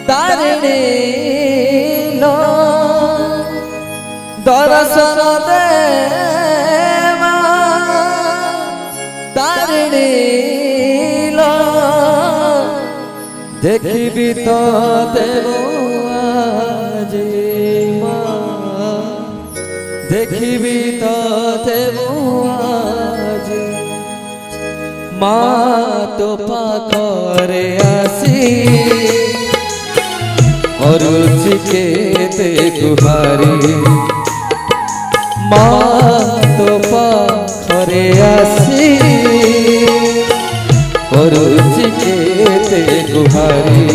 तारिणी लो दर्शन दे तारिणी लो देखी तो देवो आज देखी तो देवो आज माँ तो पाखरे आसी और चिकेते गुहारी माँ तो पाखरे आसी और चिकेते गुहारी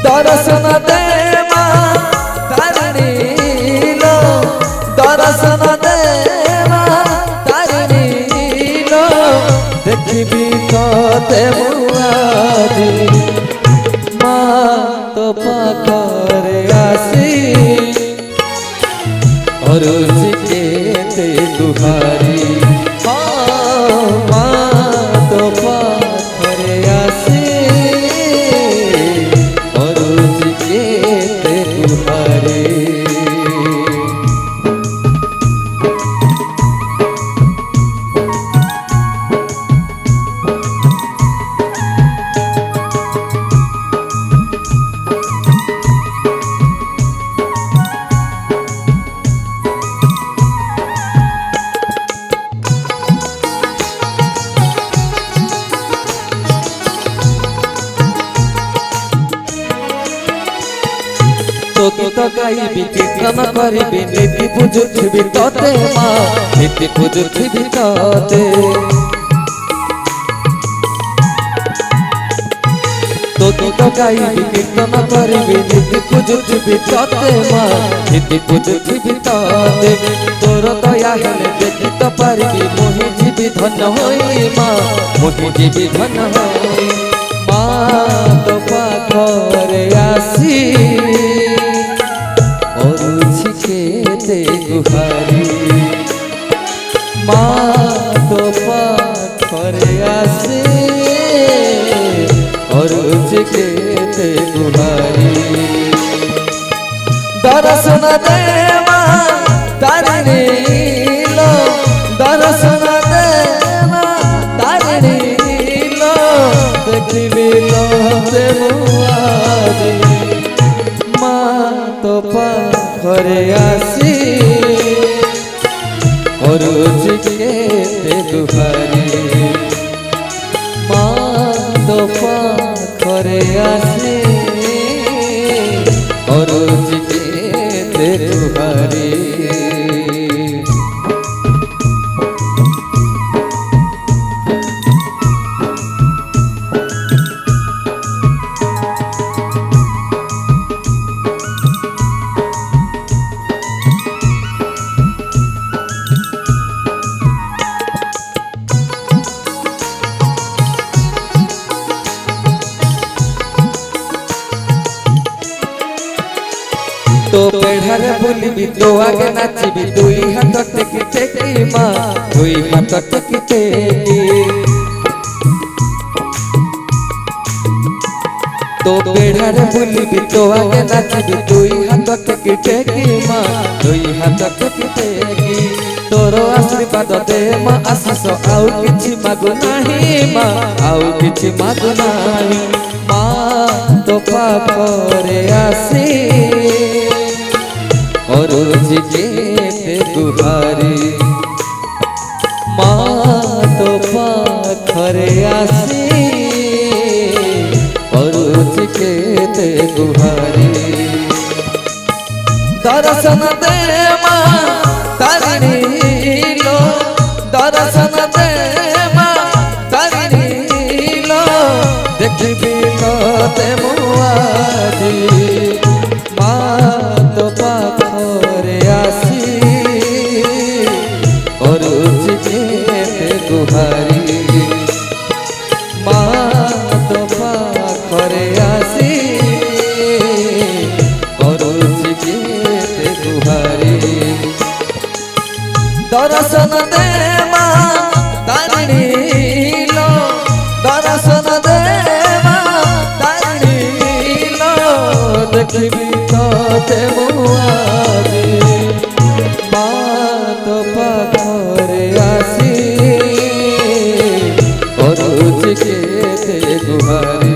दर्शन दे माँ तारिणी लो दर्शन दे माँ तारिणी लो देखी तो देवो आज माँ तो पाखरे आसी और चिकेते गुहारी माँ तो पाखरे आसी और चिकेते गुहारी तो गीत गाइबी कीर्तन करिबी नीति बुझुथिबी तते माँ नीति बुझुथिबी तते तो गीत गाइबी कीर्तन करिबी नीति बुझुथिबी तते माँ नीति बुझुथिबी तते तोर दया हेले देखि तो पारिबी मोहि जीवी धन होई माँ मोहि जीवी धन होई माँ तो पाखरे आसी और चिकेते गुहारी माँ तो पाखरे आसी और चिकेते गुहारी दर्शन दे माँ तारिणी लो दर्शन दे माँ तारिणी लो देखी तो देवो आज माँ तो पाखरे आसी और चिकेते गुहारी माँ तो पाखरे आसी और चिकेते गुहारी तो पेढ़ारे बुलिबी तो आगे नाचिबी दुई हाथ टेकी टेकी माँ दुई हाथ टेकी टेकी तो पेढ़ारे बुलिबी तो आगे नाचिबी दुई हाथ टेकी टेकी माँ दुई हाथ टेकी टेकी तोर आशीर्वाद दे माँ आशीष आउ किछि मागु नाही माँ आउ किछि मागु नाही माँ तो पाखरे आसी और चिकेते गुहारी माँ तो पाखरे आसी और चिकेते गुहारी दर्शन दे माँ तारिणी लो दर्शन दे माँ तारिणी लो देखी तो देवो आज माँ तो पाखरे आसी और चिकेते गुहारी माँ तो पाखरे आसी और चिकेते गुहारी दर्शन दे माँ तारिणी लो दर्शन दे माँ तारिणी देखबी तोते मुआजे मा तो पाखरे आसी और के ते गुहारी